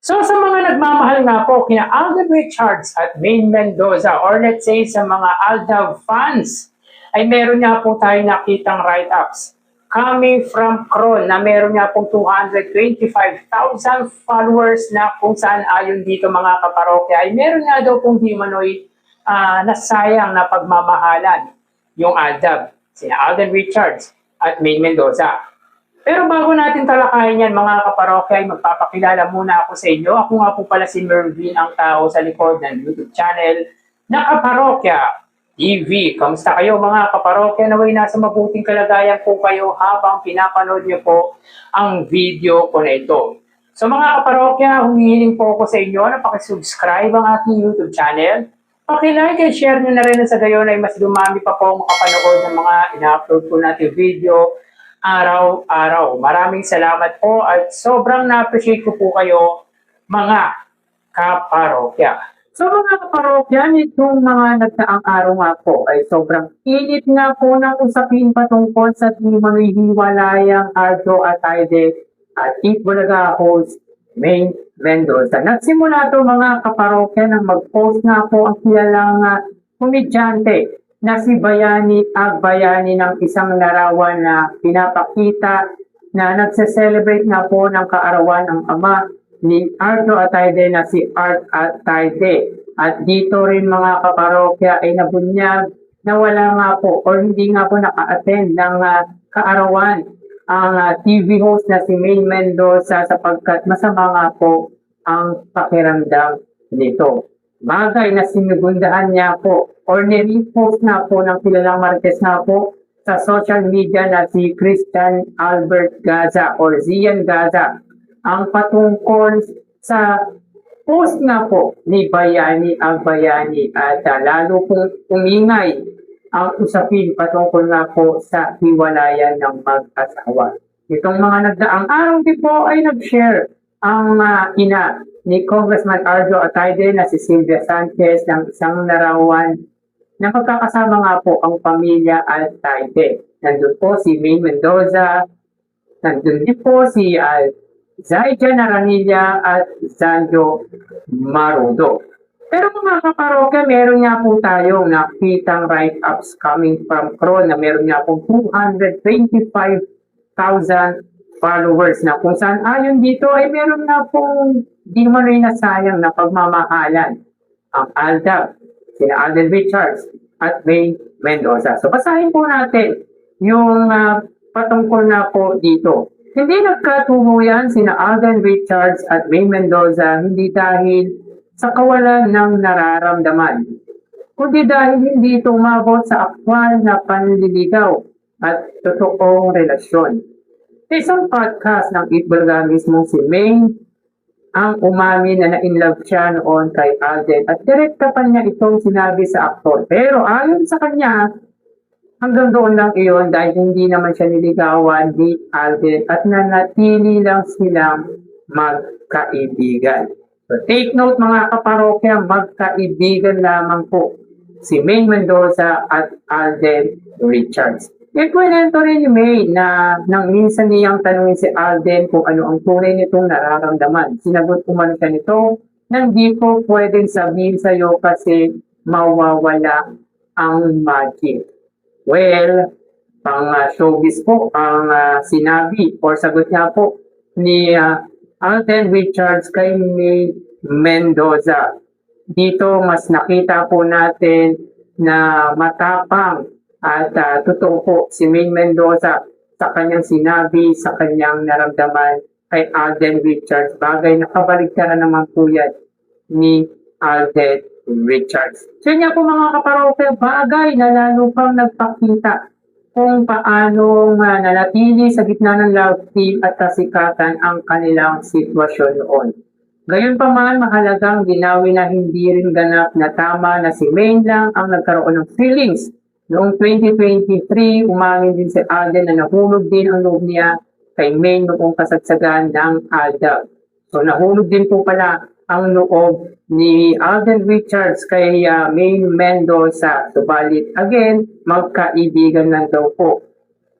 So sa mga nagmamahal nga po kina Alden Richards at Maine Mendoza or let's say sa mga Aldab fans ay meron nga po tayo nakitang write-ups coming from Kron na meron nga pong 225,000 followers na kung saan ayon dito mga kaparokya ay meron nga daw pong di manoy nasayang na pagmamahalan yung Aldab, sina Alden Richards at Maine Mendoza. Pero bago natin talakayin yan mga kaparokya, ay magpapakilala muna ako sa inyo. Ako nga po pala si Mervin, ang tao sa likod ng YouTube channel na Kaparokya TV. Kamusta kayo mga kaparokya? Naway nasa mabuting kalagayan po kayo habang pinapanood niyo po ang video ko na ito. So mga kaparokya, humihiling po ako sa inyo na pakisubscribe ang aking YouTube channel. Pakilike and share nyo na rin sa gayon ay mas dumami pa po makapanood ng mga ina-upload po natin video araw-araw. Maraming salamat po at sobrang na-appreciate ko po kayo mga kaparokya. So mga kaparokya, itong mga nagdaang araw nga po ay sobrang init nga po ng usapin patungkol sa di manghihiwalayang Aldo Atayde at Itbulaga host Maine Mendoza. Nagsimula to mga kaparokya nang mag-post nga po ang kilalang komedyante na si Bayani Agbayani ng isang larawan na pinapakita na nagse-celebrate nga po ng kaarawan ng ama ni Ardo Atayde na si Art Atayde. At dito rin mga kaparokya ay nabunyag na wala nga po or hindi nga po naka-attend ng kaarawan ang TV host na si Maine Mendoza sapagkat masama nga po ang pakiramdam nito. Bagay na sinugundaan niya po or ni-repost na po ng kilalang Marquez na po sa social media na si Christian Albert Gaza or Zian Gaza ang patungkol sa post na po ni Bayani Agbayani at lalo pong umingay ang usapin patungkol na po sa hiwalayan ng mag-asawa. Itong mga nagdaang araw din po ay nag-share ang ina ni Congressman Ardo Atayde na si Sylvia Sanchez ng isang larawan na magkakasama nga po ang pamilya Atayde. Nandun po si Maine Mendoza, nandun din po si Zayja Naranilla at Zanjo Marudo. Pero mga kaparokya, meron nga po tayong nakitang write-ups coming from Kron na meron nga po 225,000 followers na kung saan ayon dito ay meron na pong di man rin nasayang na pagmamahalan ang Aldab, sina Alden Richards at Maine Mendoza. So basahin po natin yung patungkol na po dito. Hindi nagkatuluyan sina Alden Richards at Maine Mendoza hindi dahil sa kawalan ng nararamdaman, kundi dahil hindi ito umabot sa aktwal na panliligaw at totoong relasyon. Isang podcast ng Itbulaga mismo si Maine ang umamin na na-inlove siya noon kay Alden at direkta pa niya itong sinabi sa aktor. Pero ayon sa kanya, hanggang doon lang iyon dahil hindi naman siya niligawan ni Alden at nanatili lang silang magkaibigan. So take note mga kaparokya, magkaibigan lamang po si Maine Mendoza at Alden Richards. Ikwento rin ni May na nang minsan niyang tanungin si Alden kung ano ang tunay nitong nararamdaman. Sinagot umano siya nito nang di ko pwedeng sabihin sa iyo kasi mawawala ang magic. Well, pang showbiz po ang sinabi or sagot niya po ni Alden Richards kay May Mendoza. Dito mas nakita po natin na matapang at totoo po si Maine Mendoza sa kanyang sinabi, sa kanyang naramdaman kay Alden Richards. Bagay na kabaligtaran naman po yan ni Alden Richards. So niya po mga kaparokya, bagay na lalo pang nagpakita kung paano nanatili sa gitna ng love team at kasikatan ang kanilang sitwasyon noon. Gayunpaman, mahalagang ginawi na hindi rin ganap na tama na si Maine lang ang nagkaroon ng feelings. Noong 2023, umamin din si Alden na nahulog din ang loob niya kay Maine noong kasagsagan ng Aldab. So nahulog din po pala ang loob ni Alden Richards kay Maine Mendoza. Subalit again, magkaibigan lang daw po.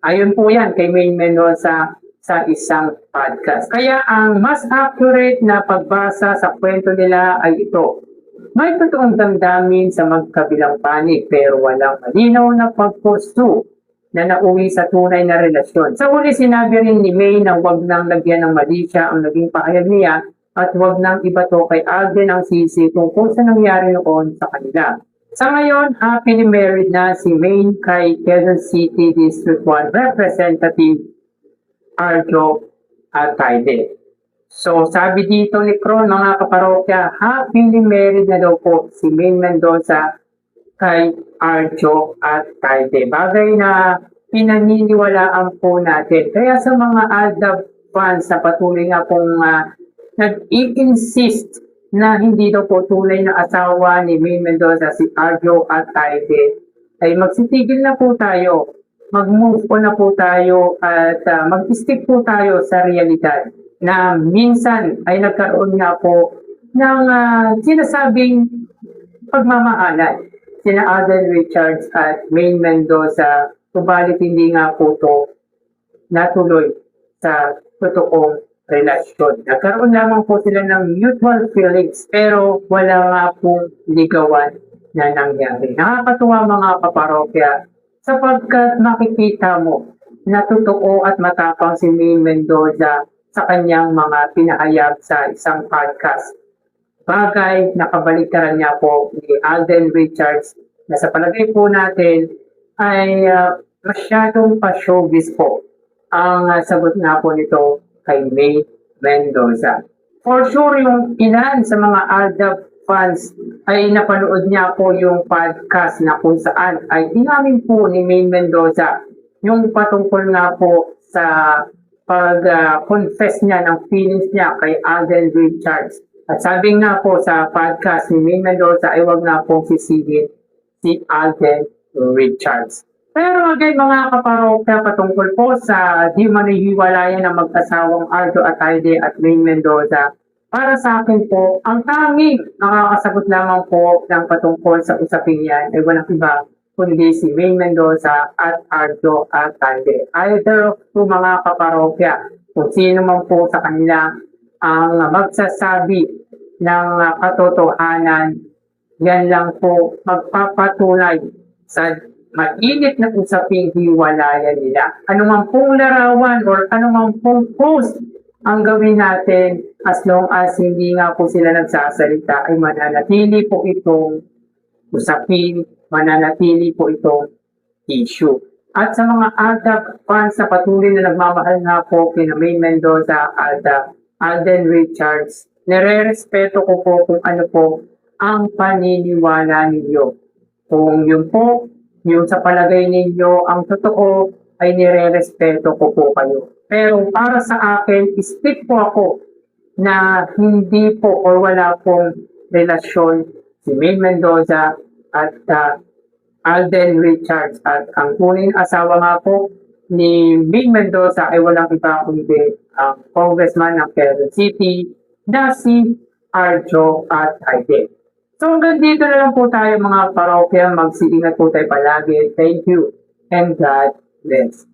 Ayon po yan kay Maine Mendoza sa isang podcast. Kaya ang mas accurate na pagbasa sa kwento nila ay ito. May totoong damdamin sa magkabilang panig pero walang malinaw na pagpursue na nauwi sa tunay na relasyon. Sa uli sinabi rin ni May na huwag nang lagyan ng mali siya ang naging pahayag niya at huwag nang ibato kay Alden ang sisi tungkol sa nangyari noon sa kanila. Sa ngayon, happily married na si May kay Quezon City District 1 Representative Arjo at Taide. So sabi dito ni Kron, mga kaparokya, happily married na daw po si May Mendoza kay Arjo at Taide. Bagay na pinaniniwalaan po natin. Kaya sa mga Aldab fans na patuloy nga pong nag-i-insist na hindi daw po tunay na asawa ni May Mendoza si Arjo at Taide, ay magsitigil na po tayo, mag-move on na po tayo at mag-stick po tayo sa realidad na minsan ay nagkaroon nga po ng sinasabing pagmamahalan sina Alden Richards at May Mendoza, subalit hindi nga po ito natuloy sa totoong relasyon. Nagkaroon lamang po sila ng mutual feelings pero wala nga pong ligawan na nangyari. Nakakatuwa mga kaparokya sapagkat makikita mo na totoo at matapang si May Mendoza sa kanyang mga pinahayag sa isang podcast. Bagay na kabaliktaran niya po ni Alden Richards na sa palagay po natin ay masyadong pa-showbiz po ang sagot nga po nito kay May Mendoza. For sure, yung ilan sa mga Aldab fans ay napanood niya po yung podcast na kung saan ay inamin po ni May Mendoza yung patungkol nga po sa pag-confess niya ng feelings niya kay Alden Richards. At sabi nga po sa podcast ni May Mendoza ay wag na pong sisihin si Alden Richards. Pero again mga kaparokya, patungkol po sa di manihiwalayan ng mag-asawang Arjo at Taide at May Mendoza, para sa akin po, ang tanging nakakasagot lamang po ng patungkol sa usaping yan ay walang iba kundi si May Mendoza at Arjo at Taide. Either po mga kaparokya, kung sino man po sa kanila ang magsasabi ng katotohanan, yan lang po magpapatunay sa mainit na usaping hiwalayan nila. Anumang pong larawan or anumang pong post ang gawin natin, as long as hindi nga po sila nagsasalita, ay mananatili po itong usapin, mananatili po itong issue. At sa mga Aldab fans na patuloy na nagmamahal nga po kina May Mendoza at Alden Richards, nire-respeto ko po kung ano po ang paniniwala ninyo. Kung yun po, yung sa palagay ninyo ang totoo, ay nire-respeto ko po kayo. Pero para sa akin, stick po ako na hindi po or wala pong relasyon si May Mendoza at Alden Richards. At ang tunay asawa nga po ni May Mendoza ay walang iba kundi ang congressman ng Quezon City na si Arjo at Taide. So hanggang dito na lang po tayo mga parokya. Mag-iingat po tayo palagi. Thank you and God bless.